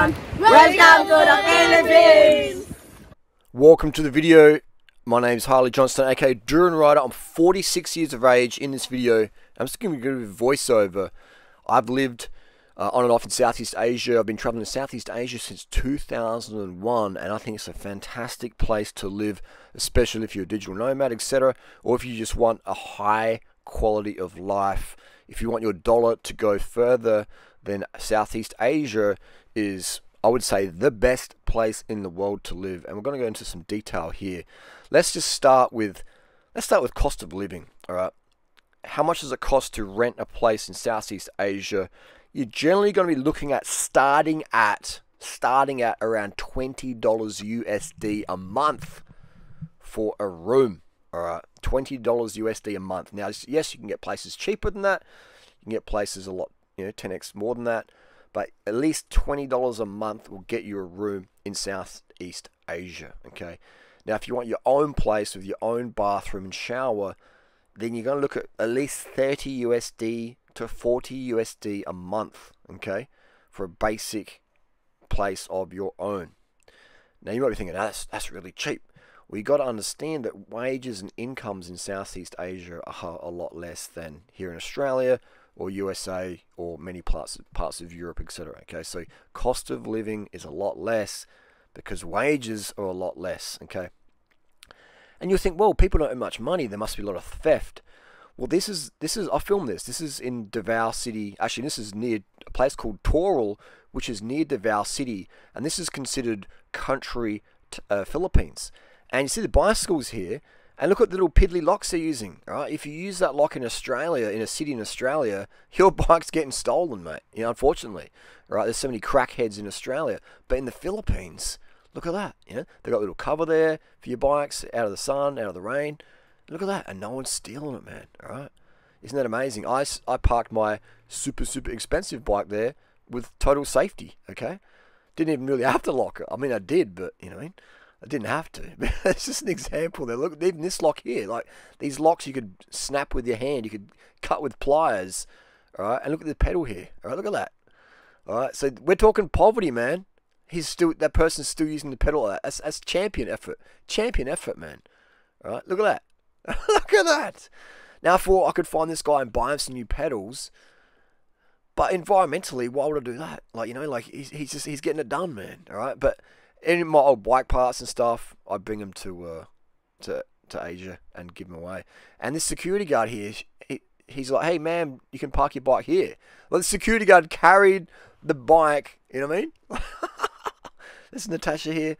everyone. Welcome to the Philippines. Welcome to the video. My name is Harley Johnston, aka Durianrider. I'm 46 years of age. In this video, I'm just going to give a voiceover. I've lived on and off in Southeast Asia. I've been traveling in Southeast Asia since 2001, and I think it's a fantastic place to live, especially if you're a digital nomad, etc., or if you just want a high quality of life. If you want your dollar to go further, then Southeast Asia is, I would say, the best place in the world to live. And we're going to go into some detail here. Let's start with cost of living. All right, how much does it cost to rent a place in Southeast Asia? You're generally going to be looking at starting at around $20 USD a month for a room. All right, $20 USD a month. Now, yes, you can get places cheaper than that. You can get places a lot, 10x more than that. But at least $20 a month will get you a room in Southeast Asia. Okay. Now, if you want your own place with your own bathroom and shower, then you're going to look at least 30 USD to 40 USD a month. Okay, for a basic place of your own. Now, you might be thinking, that's really cheap. Well, you got to understand that wages and incomes in Southeast Asia are a lot less than here in Australia or USA or many parts of Europe, etc. Okay, so cost of living is a lot less because wages are a lot less. Okay, and you'll think, well, people don't have much money. There must be a lot of theft. Well, this is I filmed this. This is in Davao City. Actually, this is near a place called Toril, which is near Davao City, and this is considered country Philippines. And you see the bicycles here, and look at the little piddly locks they're using. All right, if you use that lock in Australia, in a city in Australia, your bike's getting stolen, mate. Unfortunately, all right. There's so many crackheads in Australia, but in the Philippines, look at that. They've got a little cover there for your bikes, out of the sun, out of the rain. Look at that, and no one's stealing it, man. All right, isn't that amazing? I parked my super expensive bike there with total safety. Okay, didn't even really have to lock it. I mean, I did, but I didn't have to. It's just an example there. Look, even this lock here, like these locks you could snap with your hand, you could cut with pliers. All right, and look at the pedal here. All right, look at that. All right, so we're talking poverty, man. That person's still using the pedal. That's champion effort. Champion effort, man. All right, look at that. Look at that. Now, I thought I could find this guy and buy him some new pedals, but environmentally, why would I do that? Like, he's getting it done, man. All right, but in my old bike parts and stuff, I bring them to Asia and give them away. And this security guard here, he's like, hey man, you can park your bike here. Well, the security guard carried the bike. You know what I mean? This is Natasha here.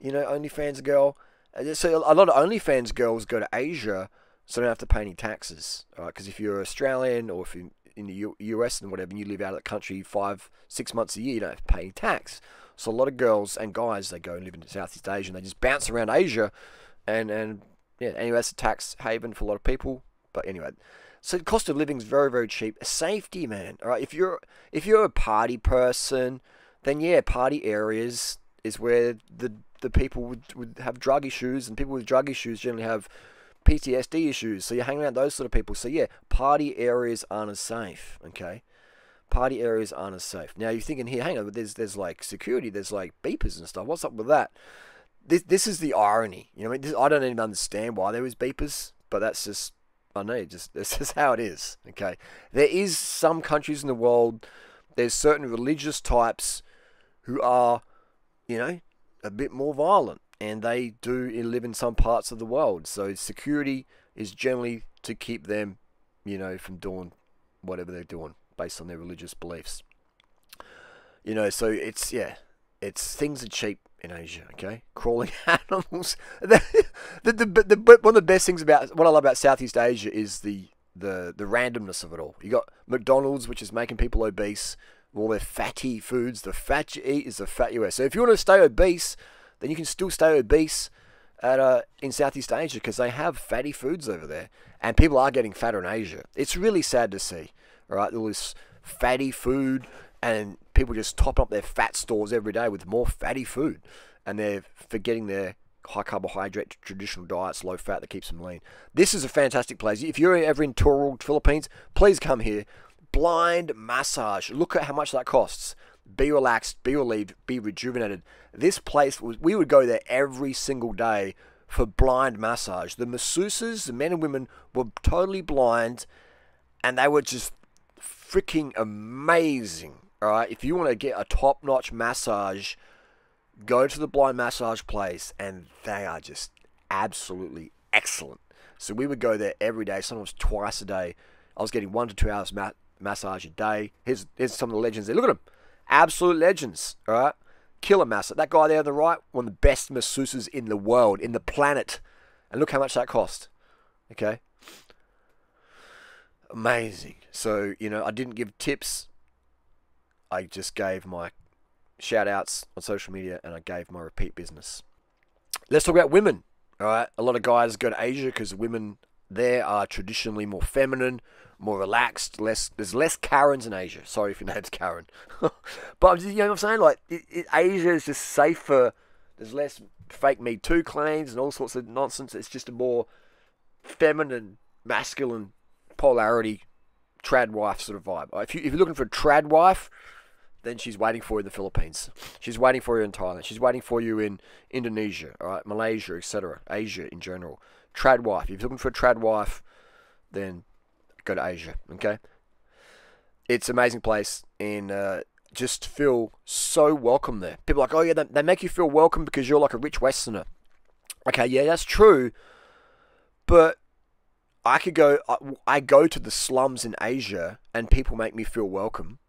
OnlyFans girl. So a lot of OnlyFans girls go to Asia, so they don't have to pay any taxes. All right? Because if you're Australian or if you're in the US and whatever, and you live out of the country 5-6 months a year, you don't have to pay any tax. So a lot of girls and guys, they go and live in Southeast Asia and they just bounce around Asia, and yeah, anyway, that's a tax haven for a lot of people. But anyway, so the cost of living is very cheap. Safety, man. All right, if you're a party person, then yeah, party areas is where the people would have drug issues, and people with drug issues generally have PTSD issues. So you're hanging around those sort of people. So yeah, party areas aren't as safe. Okay. Party areas aren't as safe. Now you're thinking here, hang on, there's like security, there's like beepers and stuff. What's up with that? This is the irony. I don't even understand why there was beepers, but that's just, I know, that's just how it is. Okay, there is some countries in the world, there's certain religious types who are, a bit more violent, and they do live in some parts of the world. So security is generally to keep them, from doing whatever they're doing, based on their religious beliefs. So it's things are cheap in Asia. Okay, crawling animals. One of the best things about what I love about Southeast Asia is the randomness of it all. You got McDonald's, which is making people obese with all their fatty foods. The fat you eat is the fat you wear. So if you want to stay obese, then you can still stay obese in Southeast Asia, because they have fatty foods over there, and people are getting fatter in Asia. It's really sad to see. All right, all this fatty food, and people just topping up their fat stores every day with more fatty food, and they're forgetting their high carbohydrate traditional diets, low fat, that keeps them lean. This is a fantastic place. If you're ever in Toril, Philippines, please come here. Blind massage. Look at how much that costs. be relaxed, be relieved, be rejuvenated. This place, we would go there every single day for blind massage. The masseuses, the men and women, were totally blind, and they were just freaking amazing. All right, if you want to get a top-notch massage, go to the blind massage place, and they are just absolutely excellent. So we would go there every day, sometimes twice a day. I was getting 1 to 2 hours massage a day. Here's some of the legends there. Look at them. Absolute legends, all right? Killer massage. That guy there on the right, one of the best masseuses in the world, in the planet. And look how much that cost, okay? Amazing. So, you know, I didn't give tips. I just gave my shout-outs on social media, and I gave my repeat business. Let's talk about women, all right? A lot of guys go to Asia because women there are traditionally more feminine, more relaxed, there's less Karens in Asia. Sorry if your name's Karen. But you know what I'm saying? Like, Asia is just safer. There's less fake Me Too claims and all sorts of nonsense. It's just a more feminine, masculine polarity, trad wife sort of vibe. If you're looking for a trad wife, then she's waiting for you in the Philippines. She's waiting for you in Thailand. She's waiting for you in Indonesia, all right, Malaysia, etc. Asia in general. Trad wife. If you're looking for a trad wife, then go to Asia, okay? It's an amazing place, and just feel so welcome there. People are like, oh yeah, they make you feel welcome because you're like a rich Westerner. Okay, yeah, that's true, but I go to the slums in Asia, and people make me feel welcome.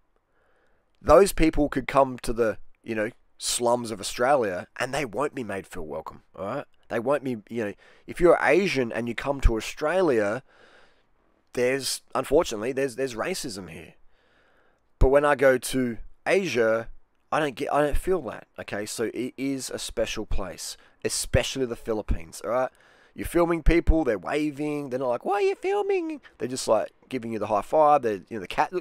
Those people could come to the, you know, slums of Australia, and they won't be made feel welcome, all right? They won't be, you know, if you're Asian and you come to Australia, unfortunately, there's racism here. But when I go to Asia, I don't feel that, okay? So it is a special place, especially the Philippines, all right? You're filming people, they're waving, they're not like, why are you filming? They're just like giving you the high five. They're, you know, the cat,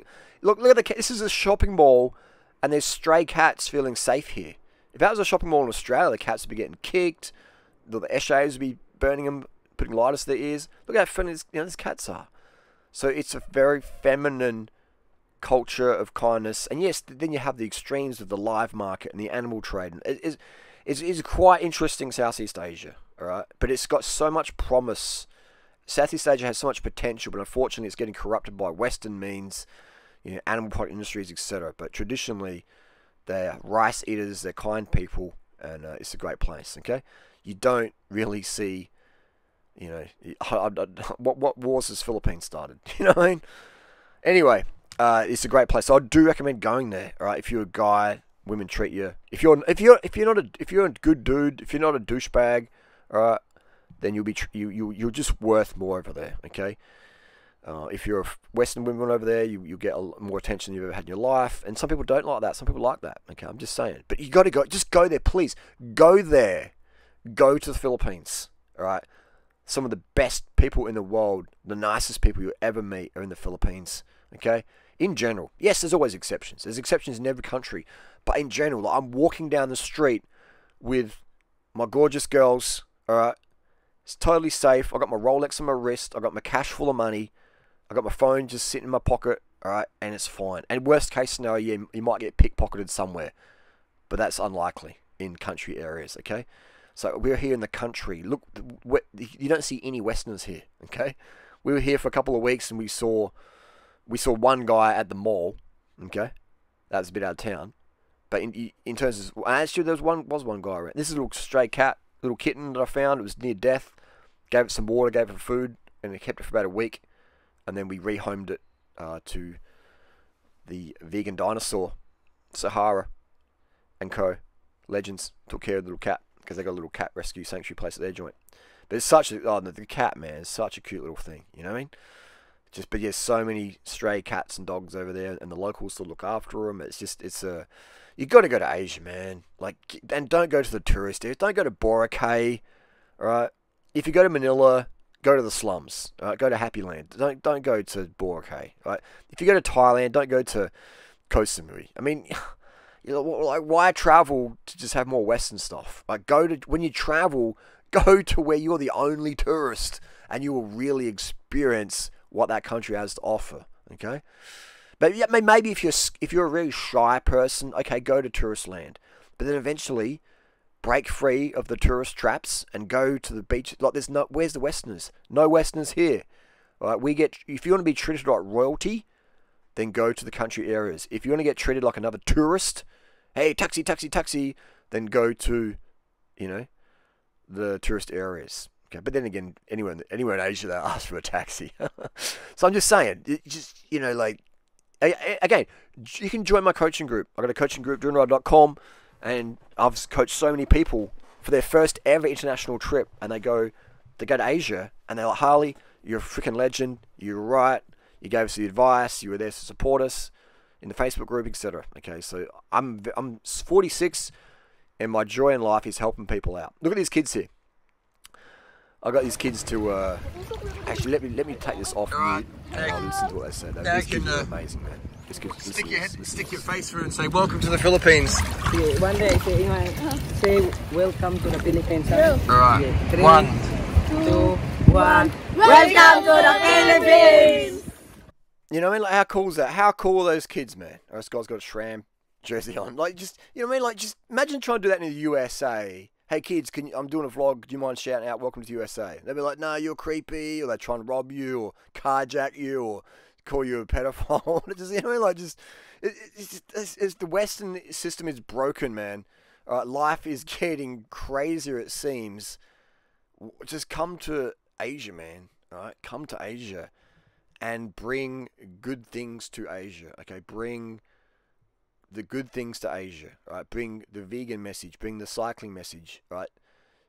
look at the cat. This is a shopping mall, and there's stray cats feeling safe here. If that was a shopping mall in Australia, the cats would be getting kicked, the SHAs would be burning them, putting lighters to their ears. Look how friendly these cats are. So it's a very feminine culture of kindness. And yes, then you have the extremes of the live market and the animal trade. It's quite interesting, Southeast Asia, all right? But it's got so much promise. Southeast Asia has so much potential, but unfortunately it's getting corrupted by Western means, you know, animal product industries, etc. But traditionally, they're rice eaters, they're kind people, and it's a great place, okay? You don't really see, you know, what wars has Philippines started? You know what I mean? Anyway, it's a great place. So I do recommend going there. All right, if you're a guy, women treat you. If you're a good dude, if you're not a douchebag, all right, then you're just worth more over there. Okay. If you're a Western woman over there, you get more attention than you've ever had in your life. And some people don't like that. Some people like that. Okay, I'm just saying. But you got to go. Just go there, please. Go there. Go to the Philippines. All right. Some of the best people in the world, the nicest people you'll ever meet, are in the Philippines. Okay. In general, yes, there's always exceptions. There's exceptions in every country, but in general, like, I'm walking down the street with my gorgeous girls. All right. It's totally safe. I got my Rolex on my wrist. I got my cash full of money. I got my phone just sitting in my pocket, all right, and it's fine. And worst case scenario, yeah, you might get pickpocketed somewhere, but that's unlikely in country areas, okay? So we're here in the country. Look, you don't see any Westerners here, okay? We were here for a couple of weeks, and we saw one guy at the mall, okay? That was a bit out of town, but in terms of, actually there was one guy around. This is a little stray cat, little kitten that I found. It was near death. Gave it some water, gave it food, and we kept it for about a week. And then we rehomed it to the vegan dinosaur, Sahara and Co. Legends took care of the little cat because they got a little cat rescue sanctuary place at their joint. But it's the cat, man, is such a cute little thing. You know what I mean? But yeah, so many stray cats and dogs over there, and the locals still look after them. You got to go to Asia, man. Like, and don't go to the tourist areas. Don't go to Boracay. All right. If you go to Manila, go to the slums. Right? Go to Happy Land. Don't go to Boracay. Right? If you go to Thailand, don't go to Koh Samui. I mean, you know, like, why travel to just have more Western stuff? Like, when you travel, go to where you're the only tourist, and you will really experience what that country has to offer. Okay. But yeah, maybe if you're a really shy person, okay, go to tourist land. But then eventually break free of the tourist traps and go to the beach. Like where's the Westerners? No Westerners here. All right, if you want to be treated like royalty, then go to the country areas. If you want to get treated like another tourist, hey, taxi, taxi, taxi, then go to, the tourist areas. Okay, but then again, anywhere in Asia, they ask for a taxi. So I'm just saying, again, you can join my coaching group. I've got a coaching group, durianrider.com, and I've coached so many people for their first ever international trip, and they go to Asia, and they're like, Harley, you're a freaking legend. You're right. You gave us the advice. You were there to support us in the Facebook group, etc. Okay, so I'm 46, and my joy in life is helping people out. Look at these kids here. I got these kids to actually let me take this off mute and I'll listen to what they say. These kids are amazing, man. Stick your face through and say welcome to the Philippines. One day say welcome to the Philippines. All right. Yeah. 3, 1, 2, 1. Welcome to the Philippines. You know what I mean? Like, how cool is that? How cool are those kids, man? Oh, this guy's got a Shram jersey on. Like, just, you know what I mean? Like, just imagine trying to do that in the USA. Hey kids, I'm doing a vlog. Do you mind shouting out, "Welcome to the USA"? They'll be like, "No, you're creepy," or they're trying to rob you, or carjack you, or call you a pedophile. Just, you know, like it's the Western system is broken, man. All right, life is getting crazier. It seems. Just come to Asia, man. All right, come to Asia, and bring good things to Asia. Okay, bring the good things to Asia, right? Bring the vegan message, bring the cycling message, right?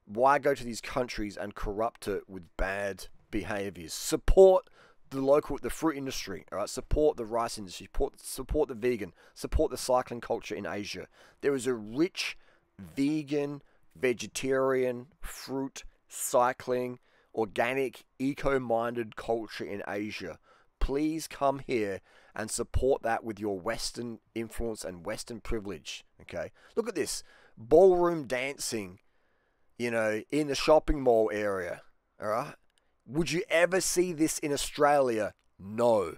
Why go to these countries and corrupt it with bad behaviors? Support the fruit industry, all right? Support the rice industry, support the vegan, support the cycling culture in Asia. There is a rich vegan, vegetarian, fruit, cycling, organic, eco-minded culture in Asia. Please come here and support that with your Western influence and Western privilege, okay? Look at this. Ballroom dancing, in the shopping mall area, all right? Would you ever see this in Australia? No.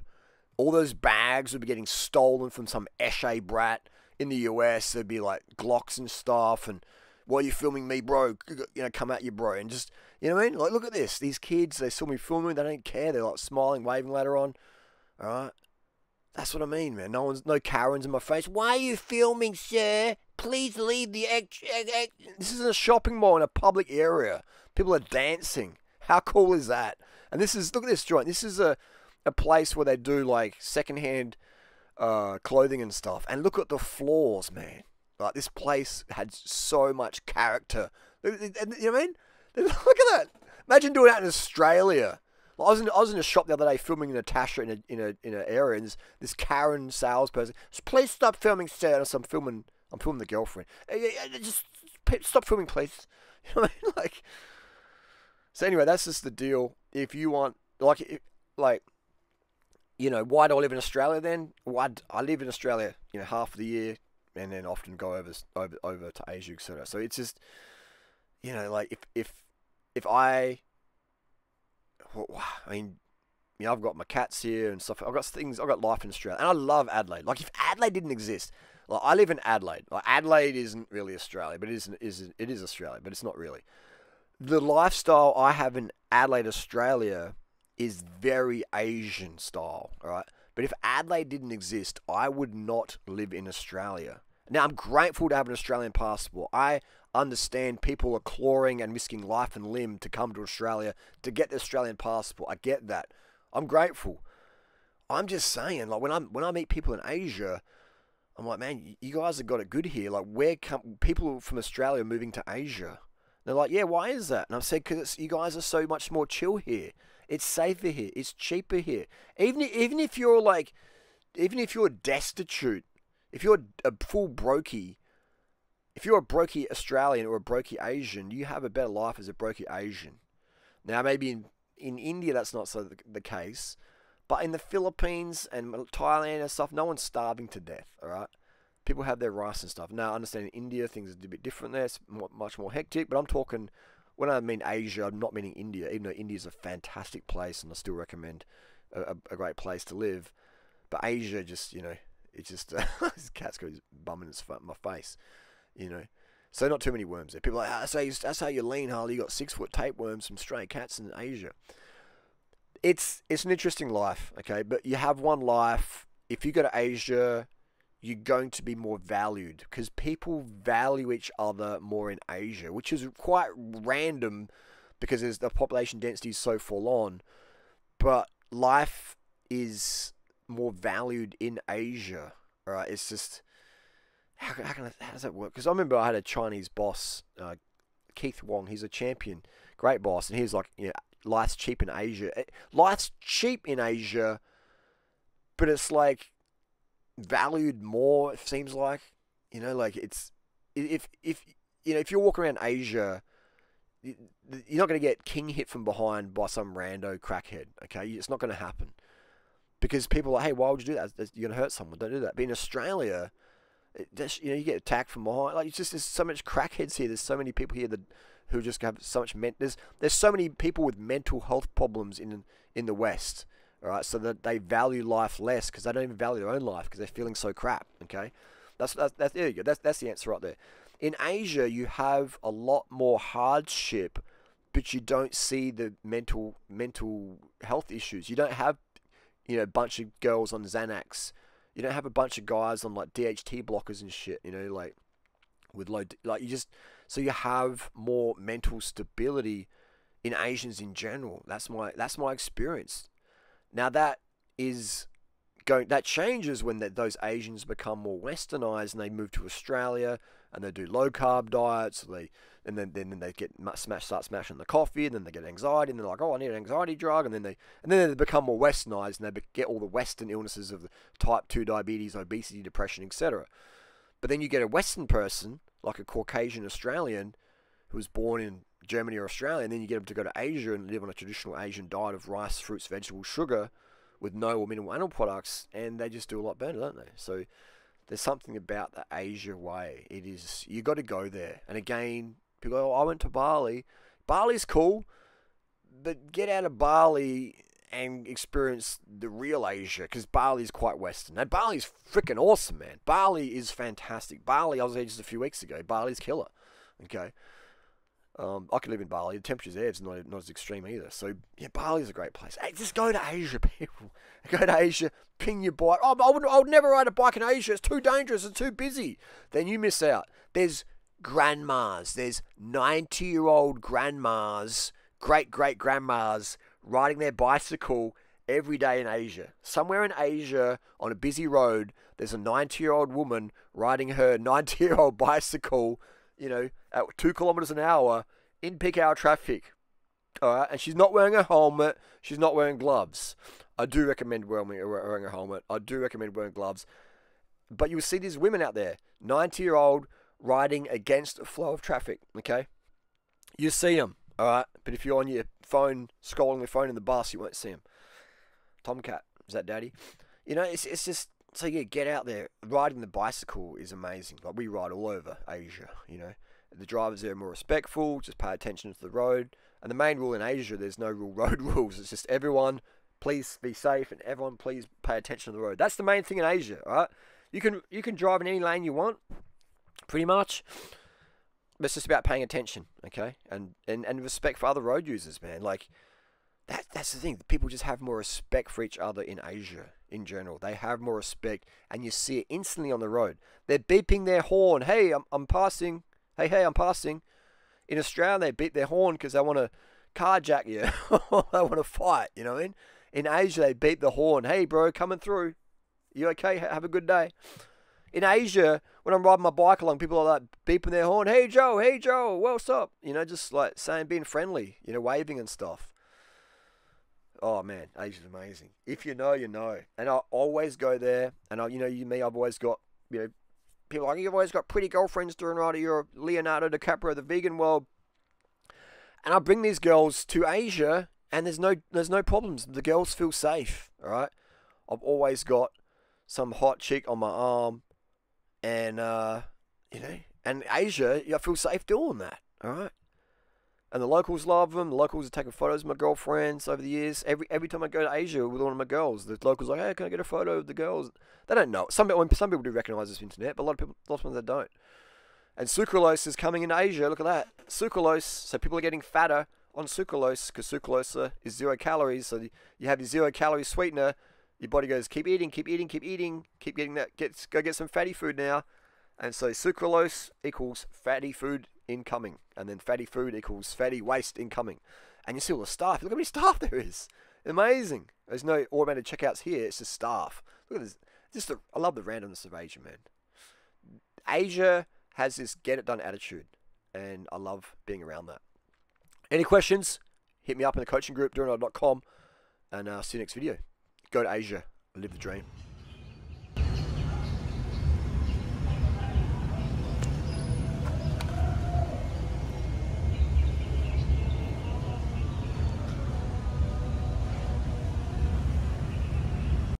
All those bags would be getting stolen from some Eshe brat in the US. There'd be like Glocks and stuff, and why are you filming me, bro? Come at you, bro. And just, you know what I mean? Like, look at this. These kids, they saw me filming, they don't care. They're like smiling, waving later on, all right? That's what I mean, man. No Karens in my face. Why are you filming, sir? Please leave the This is a shopping mall in a public area. People are dancing. How cool is that? And look at this joint. This is a place where they do like secondhand clothing and stuff. And look at the floors, man. Like, this place had so much character. You know what I mean? Look at that. Imagine doing that in Australia. I was in a shop the other day filming Natasha in an area, and this Karen salesperson. Please stop filming, sir. I'm filming the girlfriend. Just stop filming, please. You know what I mean? Like, so anyway, that's just the deal. If you want, why do I live in Australia then? Well, I live in Australia, half of the year, and then often go over to Asia, etc. So it's just, like if I. I mean, I've got my cats here and stuff. I've got life in Australia, and I love Adelaide. Like, if Adelaide didn't exist, like, I live in Adelaide. Like, Adelaide isn't really Australia, but it is Australia, but it's not really. The lifestyle I have in Adelaide, Australia, is very Asian style. All right, but if Adelaide didn't exist, I would not live in Australia. Now, I'm grateful to have an Australian passport. I understand people are clawing and risking life and limb to come to Australia to get the Australian passport. I get that. I'm grateful. I'm just saying, like, when I meet people in Asia, I'm like, man, you guys have got it good here. Like, people from Australia are moving to Asia? They're like, yeah, why is that? And I've said, because you guys are so much more chill here. It's safer here. It's cheaper here. Even if you're destitute, if you're a full brokey. If you're a brokey Australian or a brokey Asian, you have a better life as a brokey Asian. Now, maybe in India that's not so the case, but in the Philippines and Thailand and stuff, no one's starving to death, all right? People have their rice and stuff. Now, I understand in India things are a bit different there. It's much more hectic, but I'm talking, when I mean Asia, I'm not meaning India, even though India's a fantastic place and I still recommend a great place to live. But Asia just, you know, it's just this cat's got his bum in my face, you know. So not too many worms there. People are like, that's how you lean, Harley. You got 6-foot tapeworms from stray cats in Asia. It's an interesting life, okay. But you have one life. If you go to Asia, you're going to be more valued because people value each other more in Asia, which is quite random because the population density is so full on. But life is more valued in Asia, right? It's just how does that work? Because I remember I had a Chinese boss, Keith Wong. He's a champion, great boss, and he was like, you know, life's cheap in Asia. Life's cheap in Asia, but it's like valued more. It seems like, you know, like it's if you know, if you walk around Asia, you're not going to get king hit from behind by some rando crackhead. Okay, it's not going to happen because people are like, hey, why would you do that? You're going to hurt someone. Don't do that. But in Australia, you know, you get attacked from behind. Like, it's just, there's so much crackheads here. There's so many people here who just have so much there's so many people with mental health problems in the West. All right, so that they value life less because they don't even value their own life because they're feeling so crap. Okay, that's there you go. That's the answer right there. In Asia, you have a lot more hardship, but you don't see the mental health issues. You don't have, you know, a bunch of girls on Xanax. You don't have a bunch of guys on like DHT blockers and shit. You know, like with so you have more mental stability in Asians in general. That's my experience. Now that changes when those Asians become more westernized and they move to Australia and they do low carb diets. And then they start smashing the coffee, and then they get anxiety, and they're like, oh, I need an anxiety drug, and then they become more westernized and they get all the Western illnesses of the type 2 diabetes, obesity, depression, etc. But then you get a Western person like a Caucasian Australian who was born in Germany or Australia, and then you get them to go to Asia and live on a traditional Asian diet of rice, fruits, vegetables, sugar, with no or minimal animal products, and they just do a lot better, don't they? So there's something about the Asia way. It is, you got to go there. And again, people go, oh, I went to Bali. Bali's cool, but get out of Bali and experience the real Asia, because Bali's quite Western. Now, Bali's freaking awesome, man. Bali is fantastic. Bali, I was there just a few weeks ago. Bali's killer. Okay. I could live in Bali. The temperatures there is not as extreme either. So, yeah, Bali's a great place. Hey, just go to Asia, people. Go to Asia, ping your bike. Oh, I would never ride a bike in Asia. It's too dangerous. It's too busy. Then you miss out. There's grandmas. There's 90-year-old grandmas, great-great-grandmas, riding their bicycle every day in Asia. Somewhere in Asia, on a busy road, there's a 90-year-old woman riding her 90-year-old bicycle, you know, at 2 kilometers an hour in peak hour traffic. All right, and she's not wearing a helmet. She's not wearing gloves. I do recommend wearing a helmet. I do recommend wearing gloves. But you'll see these women out there, 90-year-old, riding against the flow of traffic. Okay, you see them. All right, but if you're on your phone, scrolling your phone in the bus, you won't see them. Tomcat, is that Daddy? You know, it's just. So yeah, get out there. Riding the bicycle is amazing. Like, we ride all over Asia, you know. The drivers there are more respectful, just pay attention to the road. And the main rule in Asia, there's no real road rules. It's just everyone, please be safe, and everyone, please pay attention to the road. That's the main thing in Asia, right? You can drive in any lane you want, pretty much. But it's just about paying attention, okay? And respect for other road users, man. Like, that's the thing. People just have more respect for each other in Asia in general. They have more respect, and you see it instantly on the road. They're beeping their horn. Hey, I'm passing. Hey, I'm passing. In Australia, they beep their horn because they want to carjack you. They want to fight, you know what I mean? In Asia, they beep the horn. Hey, bro, coming through. You okay? Have a good day. In Asia, when I'm riding my bike along, people are like beeping their horn. Hey, Joe, what's up? You know, just like saying, being friendly, you know, waving and stuff. Oh man, Asia's amazing. If you know, you know. And I always go there, and I've always got, you know, people are like, you've always got pretty girlfriends, durianrider. You're Leonardo DiCaprio of the vegan world. And I bring these girls to Asia, and there's no problems. The girls feel safe. All right. I've always got some hot chick on my arm, and you know, and Asia, I feel safe doing that. All right. And the locals love them. The locals are taking photos of my girlfriends over the years. Every time I go to Asia with one of my girls, the locals are like, hey, can I get a photo of the girls? They don't know. Some people do recognise this internet, but a lot of people they don't. And sucralose is coming into Asia. Look at that. Sucralose. So people are getting fatter on sucralose because sucralose is 0 calories. So you have your 0 calorie sweetener. Your body goes, keep eating, keep eating, keep eating, keep getting that. Go get some fatty food now. And so sucralose equals fatty food incoming. And then fatty food equals fatty waste incoming. And you see all the staff. Look how many staff there is. Amazing. There's no automated checkouts here. It's just staff. Look at this. I love the randomness of Asia, man. Asia has this get it done attitude. And I love being around that. Any questions? Hit me up in the coaching group, durianrider.com. And I'll see you next video. Go to Asia. Live the dream.